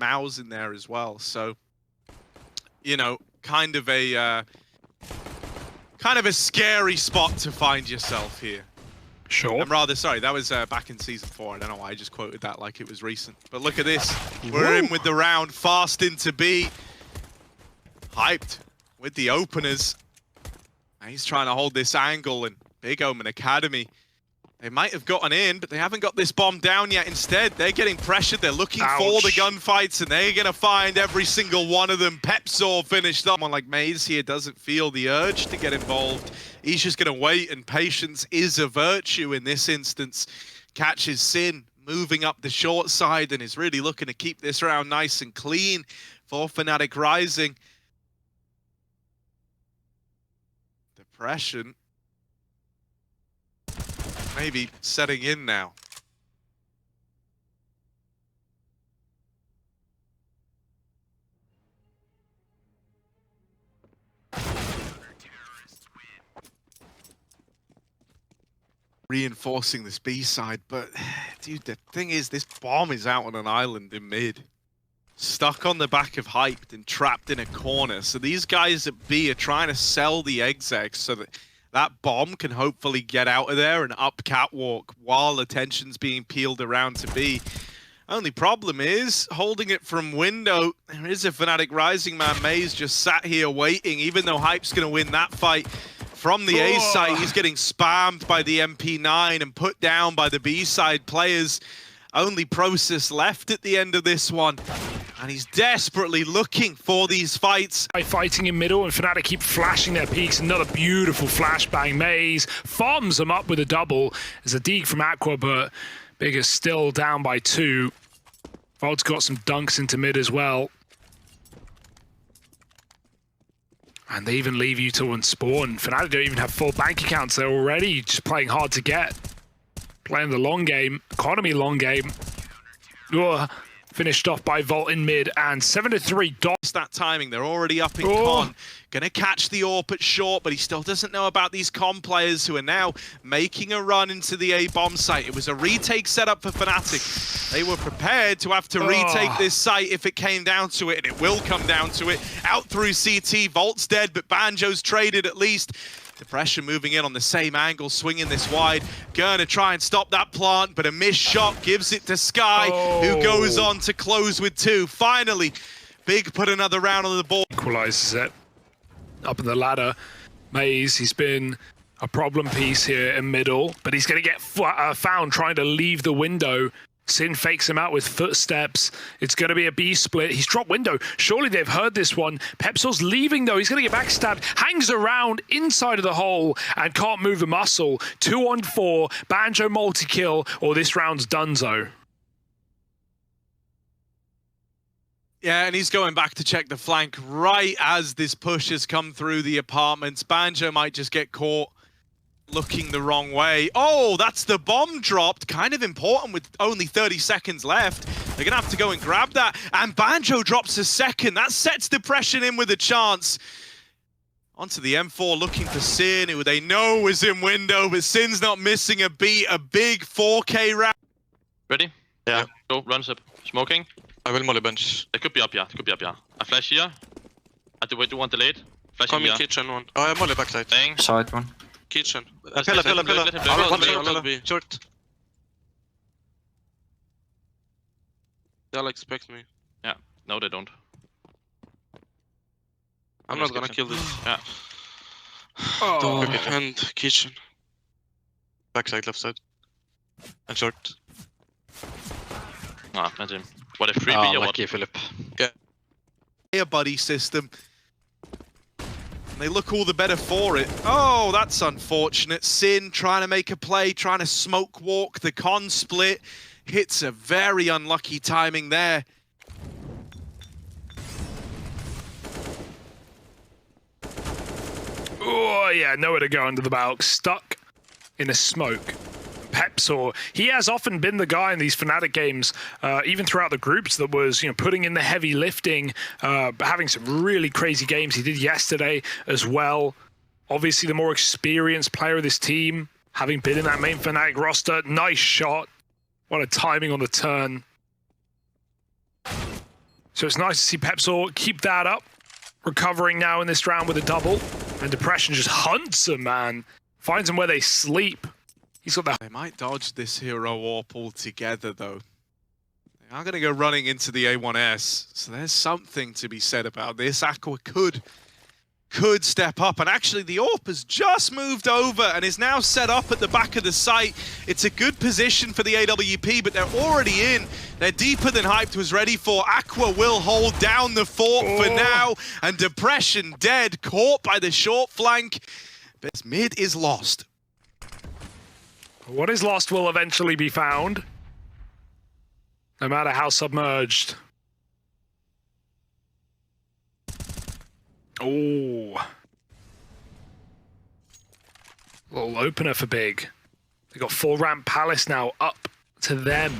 Mouse in there as well. So, you know, kind of a scary spot to find yourself here. Sure. I'm rather sorry, that was back in Season 4. I don't know why I just quoted that like it was recent. But look at this. We're in with the round, fast into B. Hyped with the openers. And he's trying to hold this angle, and Big Omen Academy, they might have gotten in, but they haven't got this bomb down yet. Instead, they're getting pressured. They're looking for the gunfights, and they're going to find every single one of them. Pepsor finished up. Someone like Maze here doesn't feel the urge to get involved. He's just going to wait, and patience is a virtue in this instance. Catches Sin moving up the short side and is really looking to keep this round nice and clean for Finatic Rising. Depression maybe setting in now. Reinforcing this B side, but dude, the thing is, this bomb is out on an island in mid. Stuck on the back of Hyped and trapped in a corner. So these guys at B are trying to sell the execs so that that bomb can hopefully get out of there and up catwalk while attention's being peeled around to B. Only problem is, holding it from window, there is a Finatic Rising man. Maze just sat here waiting, even though Hype's going to win that fight. From the A side, he's getting spammed by the MP9 and put down by the B side players. Only Process left at the end of this one. And he's desperately looking for these fights. Fighting in middle, and Finatic keep flashing their peaks. Another beautiful flashbang. Maze farms them up with a double. There's a deke from Aqua, but Big is still down by 2. Vault's got some dunks into mid as well. And they even leave you to unspawn. Finatic don't even have full bank accounts. They're already just playing hard to get. Playing the long game, economy long game. Ugh. Finished off by Vault in mid, and 7-3 dots. That timing, they're already up in con. Gonna catch the AWP at short, but he still doesn't know about these con players who are now making a run into the A bomb site. It was a retake setup for Finatic. They were prepared to have to retake this site if it came down to it, and it will come down to it. Out through CT, Vault's dead, but Banjo's traded at least. Depression moving in on the same angle, swinging this wide. Gonna try and stop that plant, but a missed shot gives it to Sky, who goes on to close with 2. Finally, Big put another round on the board. Equalizes it. Up in the ladder. Maze, he's been a problem piece here in middle, but he's gonna get found trying to leave the window. Sin fakes him out with footsteps. It's going to be a B split. He's dropped window. Surely they've heard this one. Pepsor's leaving, though. He's going to get backstabbed. Hangs around inside of the hole and can't move a muscle. 2-on-4. Banjo multi-kill, or this round's donezo. Yeah, and he's going back to check the flank right as this push has come through the apartments. Banjo might just get caught looking the wrong way. Oh, that's the bomb dropped. Kind of important with only 30 seconds left. They're going to have to go and grab that. And Banjo drops a second. That sets Depression in with a chance. Onto the M4 looking for Sin, who they know is in window, but Sin's not missing a beat. A big 4K round. Ready? Yeah. Go, run zip. Smoking. I will molly bench. It could be up, yeah. It could be up, yeah. I flash here. I do want delayed. Flashing Come in here. kitchen one. Oh, I'm molly backside. Bang. Side one. Kitchen. Let's Pillar. let him play, let him play. One Let him short, play. short. They'll expect me. Yeah. No, they don't. I'm not gonna kill this. Yeah. Door and kitchen. Backside, left side. And short. Ah, not him. What a freebie or what? Lucky Philip. A buddy system. They look all the better for it. Oh, that's unfortunate. Sin trying to make a play, trying to smoke walk the con split. Hits a very unlucky timing there. Oh, yeah, nowhere to go under the balk. Stuck in a smoke. Pepsor, he has often been the guy in these Finatic games, even throughout the groups, that was, putting in the heavy lifting, having some really crazy games. He did yesterday as well. Obviously, the more experienced player of this team, having been in that main Finatic roster. Nice shot. What a timing on the turn. So it's nice to see Pepsor keep that up. Recovering now in this round with a double. And Depression just hunts him, man. Finds them where they sleep. He's got that. They might dodge this hero warp altogether, though. They are going to go running into the A1S, so there's something to be said about this. Aqua could step up, and actually the AWP has just moved over and is now set up at the back of the site. It's a good position for the AWP, but they're already in. They're deeper than Hyped was ready for. Aqua will hold down the fort for now, and Depression dead, caught by the short flank. But mid is lost. What is lost will eventually be found, no matter how submerged. Oh. Little opener for Big. They got 4 ramp Palace now up to them.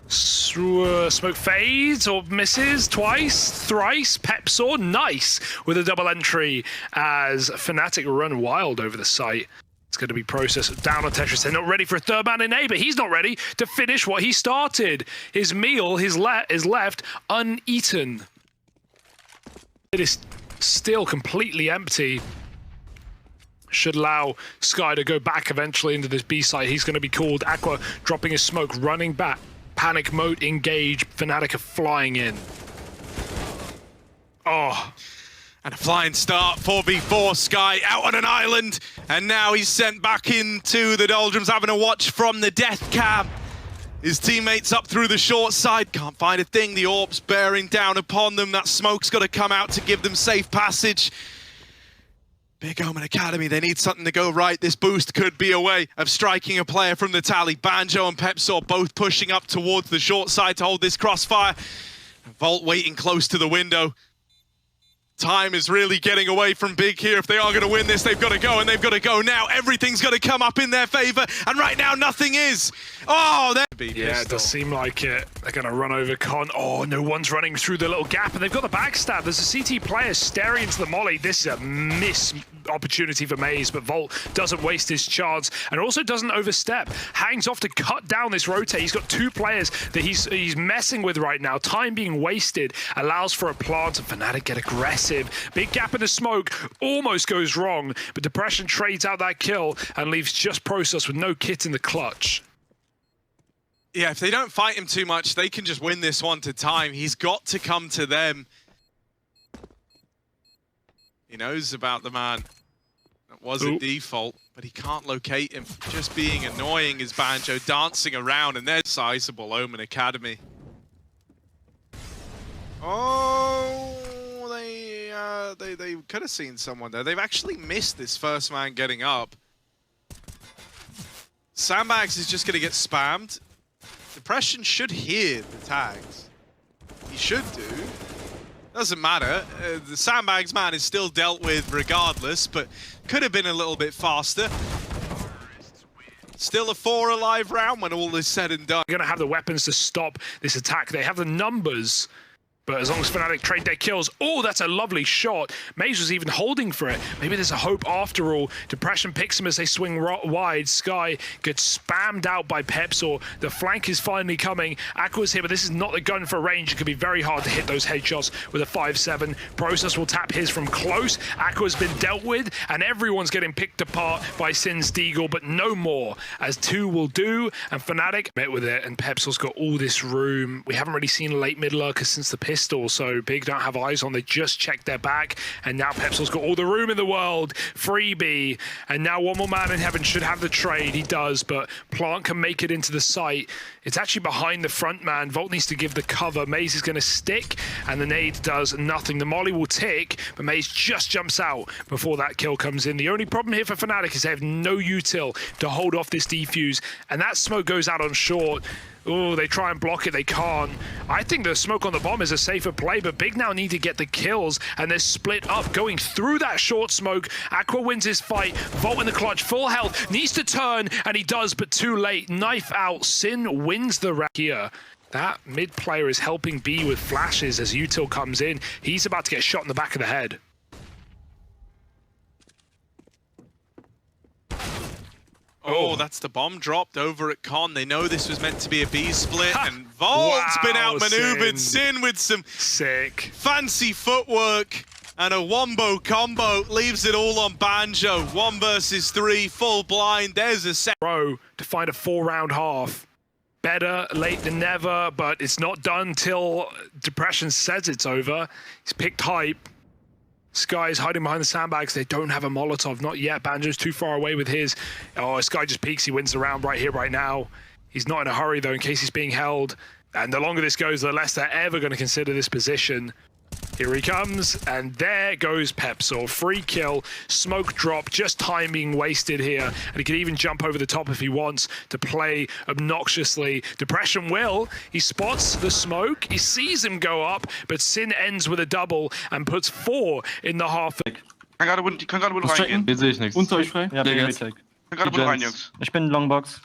Smoke fades or misses twice, thrice. Pepsor, nice with a double entry as Finatic run wild over the site. It's going to be processed down on Tetris. They're not ready for a third man in A, but he's not ready to finish what he started. His meal is left uneaten. It is still completely empty. Should allow Sky to go back eventually into this B site. He's going to be called. Aqua dropping his smoke, running back. Panic mode engage. Finatic are flying in. Oh. And a flying start, 4v4, Sky out on an island. And now he's sent back into the doldrums, having a watch from the death cam. His teammates up through the short side, can't find a thing. The AWP's bearing down upon them. That smoke's got to come out to give them safe passage. Big Omen Academy, they need something to go right. This boost could be a way of striking a player from the tally. Banjo and Pepsor both pushing up towards the short side to hold this crossfire. Volt waiting close to the window. Time is really getting away from Big here. If they are going to win this, they've got to go, and they've got to go now. Everything's got to come up in their favor, and right now, nothing is. Oh, yeah, it does seem like it. They're going to run over Con. Oh, no one's running through the little gap, and they've got the backstab. There's a CT player staring into the molly. This is a miss opportunity for Maze, but Volt doesn't waste his chance, and also doesn't overstep. Hangs off to cut down this rotate. He's got 2 players that he's messing with right now. Time being wasted allows for a plant, and Finatic get aggressive. Big gap in the smoke, almost goes wrong, but Depression trades out that kill and leaves just Process with no kit in the clutch. Yeah, if they don't fight him too much, they can just win this one to time. He's got to come to them. He knows about the man. That was a default, but he can't locate him. Just being annoying is Banjo dancing around, and there's sizable Omen Academy. Oh, they could have seen someone there. They've actually missed this first man getting up. Sandbags is just going to get spammed. Depression should hear the tags. He should do. Doesn't matter. The Sandbags man is still dealt with regardless, but could have been a little bit faster. Still a 4 alive round when all is said and done. They're going to have the weapons to stop this attack. They have the numbers. But as long as Finatic trade their kills, oh, that's a lovely shot. Maze was even holding for it. Maybe there's a hope after all. Depression picks him as they swing wide. Sky gets spammed out by Pepsor. The flank is finally coming. Aqua's here, but this is not the gun for range. It could be very hard to hit those headshots with a 5-7. Process will tap his from close. Aqua's been dealt with, and everyone's getting picked apart by Sin's Deagle, but no more, as 2 will do. And Finatic met with it, and Pepsor's got all this room. We haven't really seen a late mid lurker since the pistol, so Big don't have eyes on. They just checked their back, and now Pepsor's got all the room in the world. Freebie, and now one more man in heaven should have the trade. He does, but Plant can make it into the site. It's actually behind the front man. Volt needs to give the cover. Maze is going to stick, and the nade does nothing. The molly will tick, but Maze just jumps out before that kill comes in. The only problem here for Finatic is they have no util to hold off this defuse, and that smoke goes out on short. Oh, they try and block it, they can't. I think the smoke on the bomb is a safer play, but Big now need to get the kills, and they're split up, going through that short smoke. Aqua wins his fight, Volt in the clutch, full health, needs to turn, and he does, but too late. Knife out, Sin wins the round here. That mid player is helping B with flashes as util comes in. He's about to get shot in the back of the head. Oh, that's the bomb dropped over at Con. They know this was meant to be a B split, and Volt's been outmaneuvered. Sin with some sick fancy footwork and a wombo combo leaves it all on Banjo. 1 versus 3, full blind. There's a set row to find a 4-round half. Better late than never, but it's not done till Depression says it's over. He's picked hype. Sky is hiding behind the sandbags. They don't have a Molotov, not yet. Banjo's too far away with his. Oh, Sky just peeks. He wins the round right here, right now. He's not in a hurry, though, in case he's being held. And the longer this goes, the less they're ever going to consider this position. Here he comes, and there goes Pepsor. Free kill, smoke drop, just timing wasted here. And he can even jump over the top if he wants to play obnoxiously. Depression will. He spots the smoke. He sees him go up, but Sin ends with a double and puts 4 in the half. Kann gerade wohl reingehen. Hier sehe ich nichts. Unter euch frei? Ja, Ja, jetzt. Kann gerade wohl rein, Jungs. Ich bin Longbox.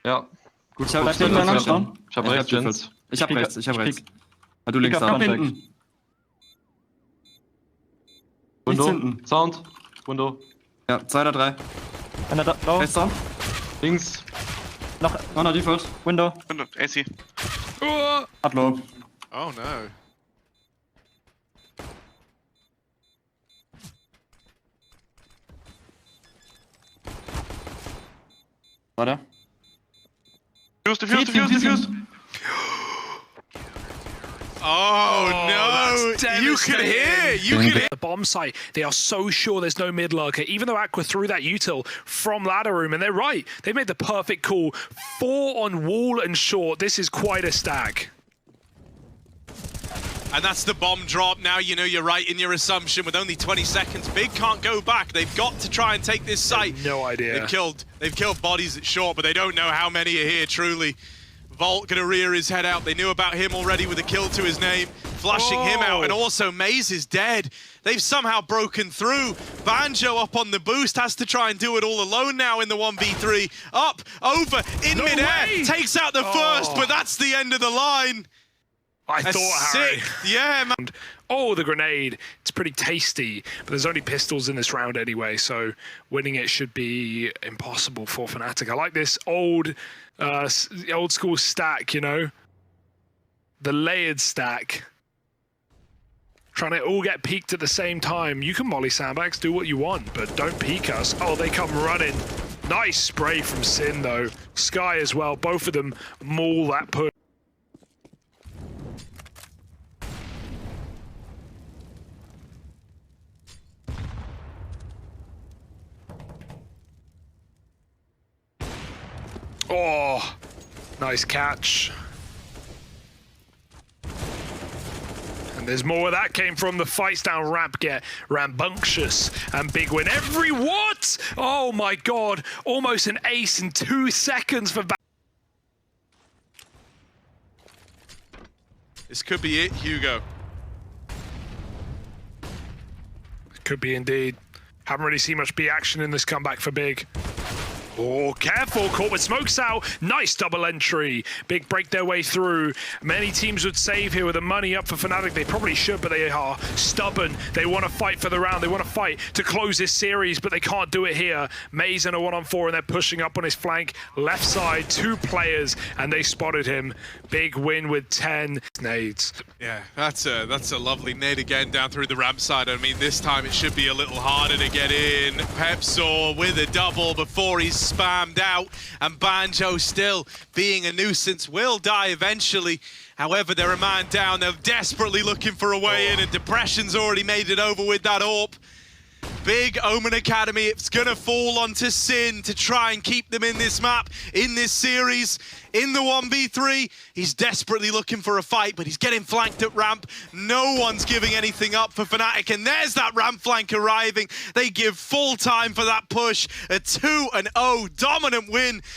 Ja. Gut, Ich hab gut, rechts, gut, rechts, gut. Ich hab rechts, Jens. Ich hab rechts, ich hab rechts. Pick. Ah, du links da. hinten. Nichts Window. hinten. Sound. Window. Ja, 2 oder 3. Einer da, low. Rechts da. Links. Noch Default. Window. AC. Oh, Hat low. Oh no. Warte. Defused. Oh, no. that's You could hear. You could hear. the bomb site. They are so sure there's no mid lurker, even though Aqua threw that util from ladder room, and they're right. They made the perfect call. 4 on wall and short. This is quite a stag. And that's the bomb drop. Now you know you're right in your assumption. With only 20 seconds, Big can't go back. They've got to try and take this site. No idea. They've killed bodies at short, but they don't know how many are here, truly. Volt gonna rear his head out. They knew about him already with a kill to his name, flushing him out, and also Maze is dead. They've somehow broken through. Banjo up on the boost, has to try and do it all alone now in the 1v3. Up, over, in No midair, way! takes out the first, but that's the end of the line. I A thought, Harry. sick, yeah, man. Oh, the grenade. It's pretty tasty, but there's only pistols in this round anyway, so winning it should be impossible for Finatic. I like this old school stack, you know? The layered stack. Trying to all get peeked at the same time. You can molly sandbags, do what you want, but don't peek us. Oh, they come running. Nice spray from Sin, though. Sky as well. Both of them maul that push. Oh, nice catch. And there's more where that came from. The fights down ramp get rambunctious and Big win every what? Oh my god, almost an ace in 2 seconds for This could be it, Hugo. Could be indeed. Haven't really seen much B action in this comeback for Big. Oh, careful, caught with smokes out. Nice double entry. Big break their way through. Many teams would save here with the money up for Finatic. They probably should, but they are stubborn. They want to fight for the round. They want to fight to close this series, but they can't do it here. Maze in a 1-on-4, and they're pushing up on his flank. Left side, 2 players, and they spotted him. Big win with 10 nades. Yeah, that's a lovely nade again down through the ramp side. I mean, this time it should be a little harder to get in. Pepsor with a double before he's spammed out, and Banjo still being a nuisance will die eventually. However, they're a man down. They're desperately looking for a way in, and Depression's already made it over with that AWP. Big Omen Academy, it's gonna fall onto Sin to try and keep them in this map, in this series. In the 1v3, he's desperately looking for a fight, but he's getting flanked at ramp. No one's giving anything up for Finatic, and there's that ramp flank arriving. They give full time for that push. A 2-0 dominant win